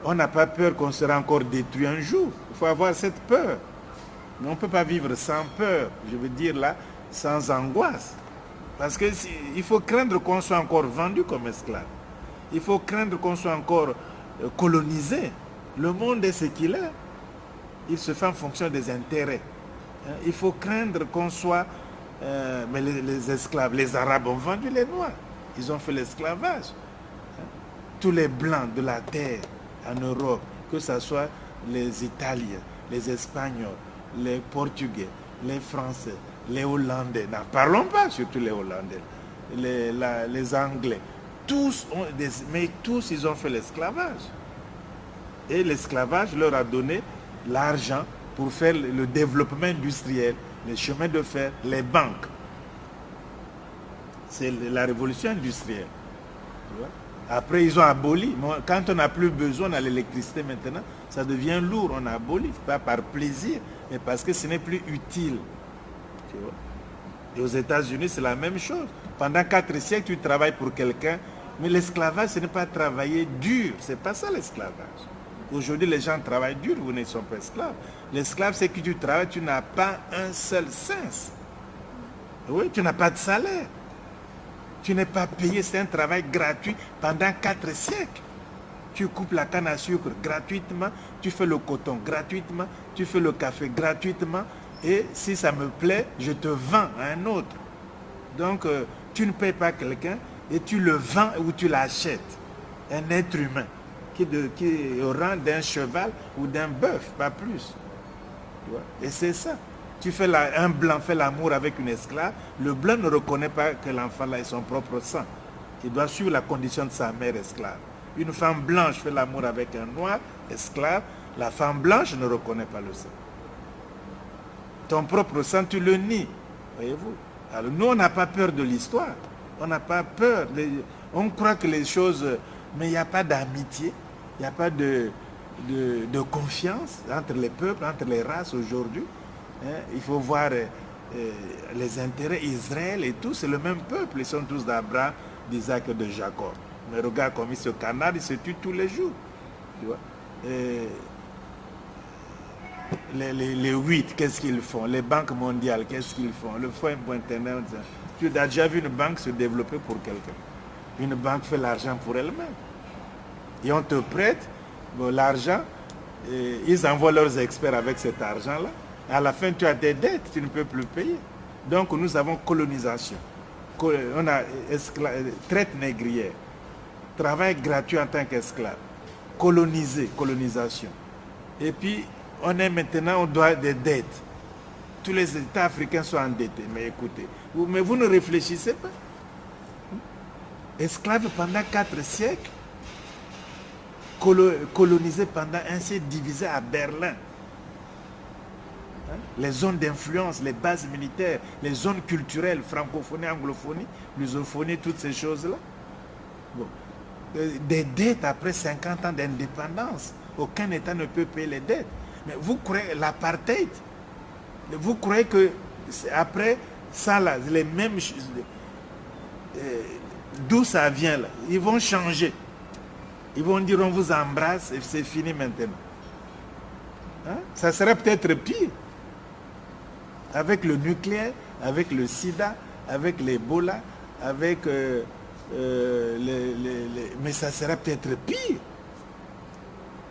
On n'a pas peur qu'on sera encore détruit un jour. Il faut avoir cette peur. Mais on ne peut pas vivre sans peur, je veux dire là, sans angoisse. Parce qu'il faut craindre qu'on soit encore vendu comme esclave. Il faut craindre qu'on soit encore colonisé. Le monde est ce qu'il est. Il se fait en fonction des intérêts. Il faut craindre qu'on soit... mais les esclaves, les Arabes ont vendu les Noirs. Ils ont fait l'esclavage. Tous les Blancs de la terre en Europe, que ce soit les Italiens, les Espagnols, les Portugais, les Français, les Hollandais, n'en parlons pas, surtout les Hollandais, les Anglais, mais tous ils ont fait l'esclavage. Et l'esclavage leur a donné l'argent pour faire le développement industriel, les chemins de fer, les banques. C'est la révolution industrielle. Tu vois? Après, ils ont aboli. Quand on n'a plus besoin de l'électricité maintenant, ça devient lourd. On a aboli, pas par plaisir, mais parce que ce n'est plus utile. Tu vois? Et aux États-Unis, c'est la même chose. Pendant 4 siècles, tu travailles pour quelqu'un, mais l'esclavage, ce n'est pas travailler dur. Ce n'est pas ça l'esclavage. Aujourd'hui, les gens travaillent dur, vous ne sont pas esclaves. L'esclave, c'est que tu travailles, tu n'as pas un seul sens. Oui, tu n'as pas de salaire. Tu n'es pas payé, c'est un travail gratuit pendant 4 siècles. Tu coupes la canne à sucre gratuitement, tu fais le coton gratuitement, tu fais le café gratuitement, et si ça me plaît, je te vends à un autre. Donc, tu ne payes pas quelqu'un et tu le vends ou tu l'achètes. Un être humain qui est au rang d'un cheval ou d'un bœuf, pas plus. Tu vois? Et c'est ça. Un blanc fait l'amour avec une esclave, le blanc ne reconnaît pas que l'enfant là est son propre sang. Il doit suivre la condition de sa mère esclave. Une femme blanche fait l'amour avec un noir esclave, la femme blanche ne reconnaît pas le sang. Ton propre sang, tu le nies. Voyez-vous? Alors nous, on n'a pas peur de l'histoire. On n'a pas peur. On croit que les choses... Mais il n'y a pas d'amitié, il n'y a pas de confiance entre les peuples, entre les races aujourd'hui. Il faut voir les intérêts. Israël et tout, c'est le même peuple. Ils sont tous d'Abraham, d'Isaac et de Jacob. Mais regarde comme ils se canardent, ils se tuent tous les jours. Tu vois? Les 8, qu'est-ce qu'ils font? Les banques mondiales, qu'est-ce qu'ils font? Le Fonds international. Tu as déjà vu une banque se développer pour quelqu'un? Une banque fait l'argent pour elle-même. Et on te prête l'argent, ils envoient leurs experts avec cet argent-là. À la fin, tu as des dettes, tu ne peux plus payer. Donc, nous avons colonisation. On a traite négrière, travail gratuit en tant qu'esclave, colonisation. Et puis, on doit des dettes. Tous les États africains sont endettés. Mais écoutez, mais vous ne réfléchissez pas. Esclave pendant 4 siècles, colonisé pendant un siècle, divisé à Berlin. Les zones d'influence, les bases militaires, les zones culturelles, francophonie, anglophonie, lusophonie, toutes ces choses-là. Bon. Des dettes après 50 ans d'indépendance. Aucun État ne peut payer les dettes. Mais vous croyez l'apartheid? Vous croyez que après ça, là, les mêmes choses, d'où ça vient là? Ils vont changer. Ils vont dire on vous embrasse et c'est fini maintenant. Hein? Ça serait peut-être pire. Avec le nucléaire, avec le sida, avec l'Ebola, avec mais ça serait peut-être pire.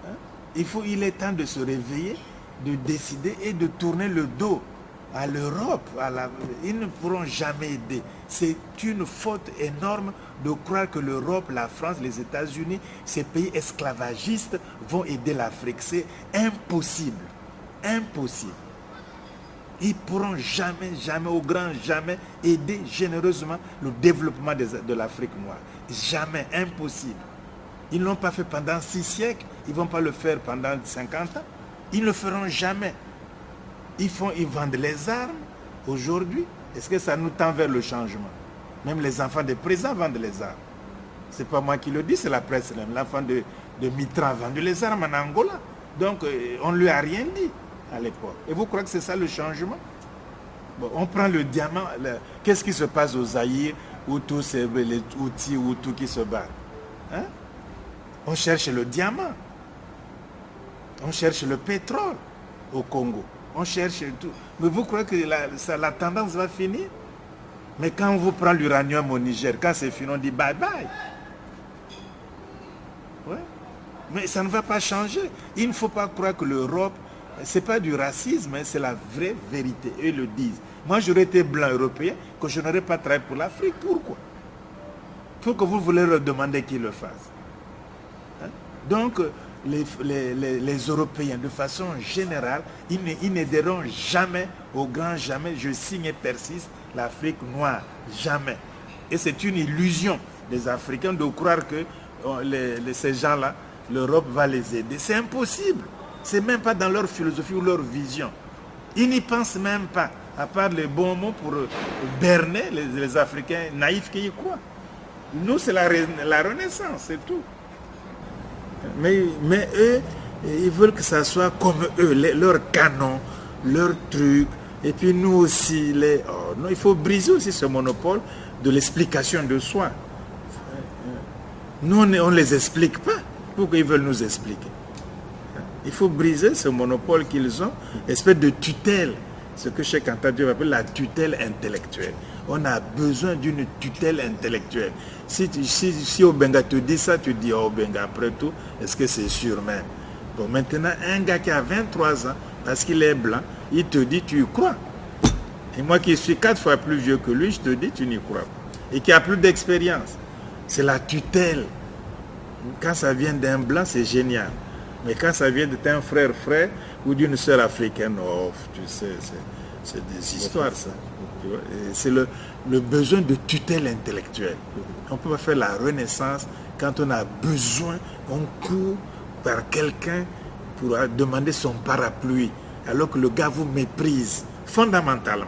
Hein? Il est temps de se réveiller, de décider et de tourner le dos à l'Europe. Ils ne pourront jamais aider. C'est une faute énorme de croire que l'Europe, la France, les États-Unis, ces pays esclavagistes vont aider l'Afrique. C'est impossible. Impossible. Ils ne pourront jamais, jamais, au grand jamais, aider généreusement le développement de l'Afrique noire. Jamais, impossible. Ils ne l'ont pas fait pendant 6 siècles, ils ne vont pas le faire pendant 50 ans. Ils ne le feront jamais. Ils vendent les armes aujourd'hui. Est-ce que ça nous tend vers le changement? Même les enfants des présidents vendent les armes. Ce n'est pas moi qui le dis, c'est la presse même. L'enfant de Mitterrand a vendu les armes en Angola. Donc, on ne lui a rien dit à l'époque. Et vous croyez que c'est ça le changement? Bon, on prend le diamant. Qu'est-ce qui se passe au Zaïre où tous les outils ou tout qui se battent? Hein? On cherche le diamant. On cherche le pétrole au Congo. On cherche tout. Mais vous croyez que la tendance va finir? Mais quand on vous prend l'uranium au Niger, quand c'est fini, on dit bye bye. Ouais. Mais ça ne va pas changer. Il ne faut pas croire que l'Europe, ce n'est pas du racisme, hein, c'est la vraie vérité. Eux le disent. Moi, j'aurais été blanc européen, que je n'aurais pas travaillé pour l'Afrique. Pourquoi? Pourquoi vous voulez leur demander qu'ils le fassent? Hein? Donc, les Européens, de façon générale, ils n'aideront jamais, au grand jamais, je signe et persiste, l'Afrique noire. Jamais. Et c'est une illusion des Africains de croire que ces gens-là, l'Europe va les aider. C'est impossible. Ce n'est même pas dans leur philosophie ou leur vision. Ils n'y pensent même pas, à part les bons mots pour berner les Africains naïfs qui y croient. Nous, c'est la Renaissance, c'est tout. Mais eux, ils veulent que ça soit comme eux, leurs canons, leurs trucs. Et puis nous aussi, non, il faut briser aussi ce monopole de l'explication de soi. Nous, on ne les explique pas. Pourquoi ils veulent nous expliquer? Il faut briser ce monopole qu'ils ont, espèce de tutelle, ce que Cheikh Anta Diop appelle la tutelle intellectuelle. On a besoin d'une tutelle intellectuelle. Si Obenga te dit ça, tu dis, oh Obenga, après tout, est-ce que c'est sûr même? Bon, maintenant, un gars qui a 23 ans, parce qu'il est blanc, il te dit, tu y crois. Et moi qui suis 4 fois plus vieux que lui, je te dis, tu n'y crois pas. Et qui a plus d'expérience. C'est la tutelle. Quand ça vient d'un blanc, c'est génial. Mais quand ça vient d'un frère ou d'une sœur africaine, oh, tu sais, c'est des histoires, ça. C'est le besoin de tutelle intellectuelle. On ne peut pas faire la renaissance quand on a besoin, on court par quelqu'un pour demander son parapluie, alors que le gars vous méprise fondamentalement.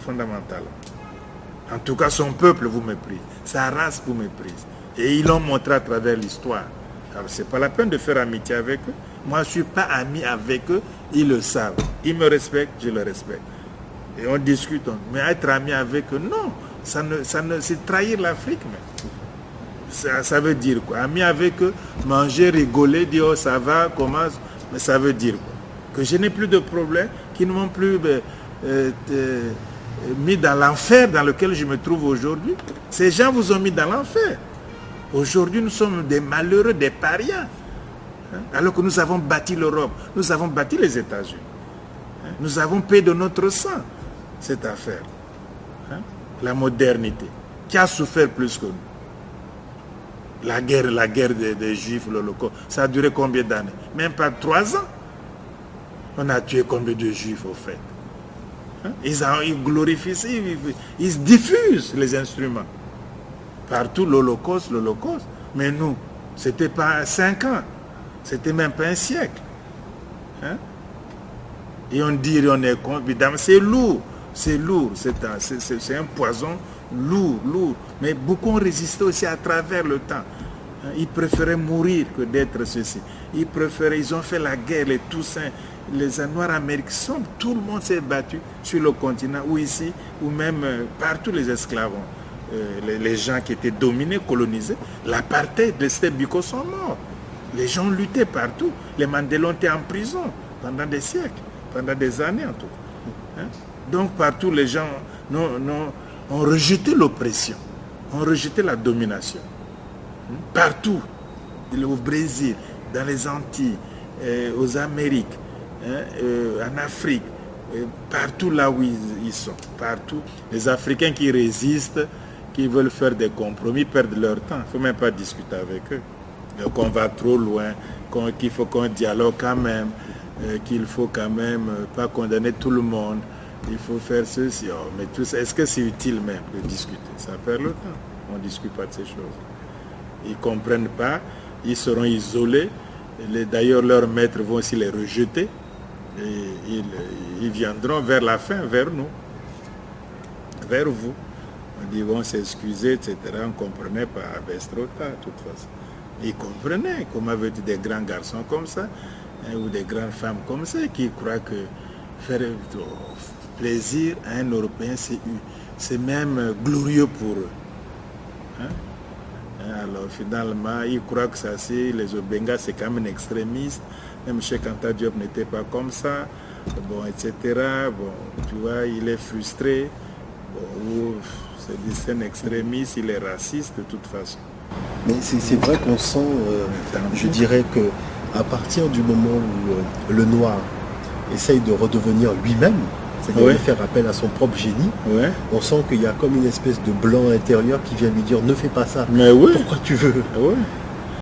Fondamentalement. En tout cas, son peuple vous méprise, sa race vous méprise. Et ils l'ont montré à travers l'histoire. Alors, ce n'est pas la peine de faire amitié avec eux. Moi, je ne suis pas ami avec eux, ils le savent. Ils me respectent, je le respecte. Et on discute. Mais être ami avec eux, non. C'est trahir l'Afrique. Ça veut dire quoi? Ami avec eux, manger, rigoler, dire oh, ça va, comment? Mais ça veut dire quoi? Que je n'ai plus de problème, qu'ils ne m'ont plus mis dans l'enfer dans lequel je me trouve aujourd'hui. Ces gens vous ont mis dans l'enfer. Aujourd'hui, nous sommes des malheureux, des parias. Alors que nous avons bâti l'Europe, nous avons bâti les États-Unis. Nous avons payé de notre sang cette affaire. La modernité. Qui a souffert plus que nous? La guerre des Juifs, l'Holocauste, ça a duré combien d'années? Même pas 3 ans. On a tué combien de Juifs au fait? Ils glorifient, ils diffusent les instruments. Partout l'Holocauste. Mais nous, c'était pas 5 ans. C'était même pas un siècle. Et on dit, on est con, évidemment, c'est lourd. C'est un poison lourd. Mais beaucoup ont résisté aussi à travers le temps. Ils préféraient mourir que d'être ceci. Ils ont fait la guerre, les Toussaint, les Noirs américains, tout le monde s'est battu sur le continent, ou ici, ou même partout les esclaves. Les gens qui étaient dominés, colonisés, l'apartheid, les Stébiko sont morts. Les gens luttaient partout. Les Mandela étaient en prison pendant des siècles, pendant des années en tout cas. Donc partout, les gens ont rejeté l'oppression, ont rejeté la domination. Partout, au Brésil, dans les Antilles, aux Amériques, en Afrique, partout là où ils sont, partout. Les Africains qui résistent, qui veulent faire des compromis, perdent leur temps. Il ne faut même pas discuter avec eux. Donc on va trop loin, qu'il faut qu'on dialogue quand même, qu'il faut quand même pas condamner tout le monde. Il faut faire ceci. Oh, mais tout ça, est-ce que c'est utile même de discuter? Ça perd le temps. On ne discute pas de ces choses. Ils ne comprennent pas, ils seront isolés. D'ailleurs, leurs maîtres vont aussi les rejeter. Et ils viendront vers la fin, vers nous, vers vous. Ils vont s'excuser, etc. On ne comprenait pas, c'est trop tard, de toute façon. Ils comprenaient, comme avait dit des grands garçons comme ça, ou des grandes femmes comme ça, qui croient que faire plaisir à un Européen, c'est même glorieux pour eux. Alors finalement, il croit que ça c'est les Obenga, c'est quand même un extrémiste. Même Cheikh Anta Diop n'était pas comme ça. Bon, etc. Bon, tu vois, il est frustré. Bon, c'est un extrémiste, il est raciste de toute façon. Mais c'est vrai qu'on sent, je dirais que à partir du moment où le noir essaye de redevenir lui-même, c'est-à-dire de faire appel à son propre génie, on sent qu'il y a comme une espèce de blanc intérieur qui vient lui dire ne fais pas ça. Mais oui. Pourquoi tu veux?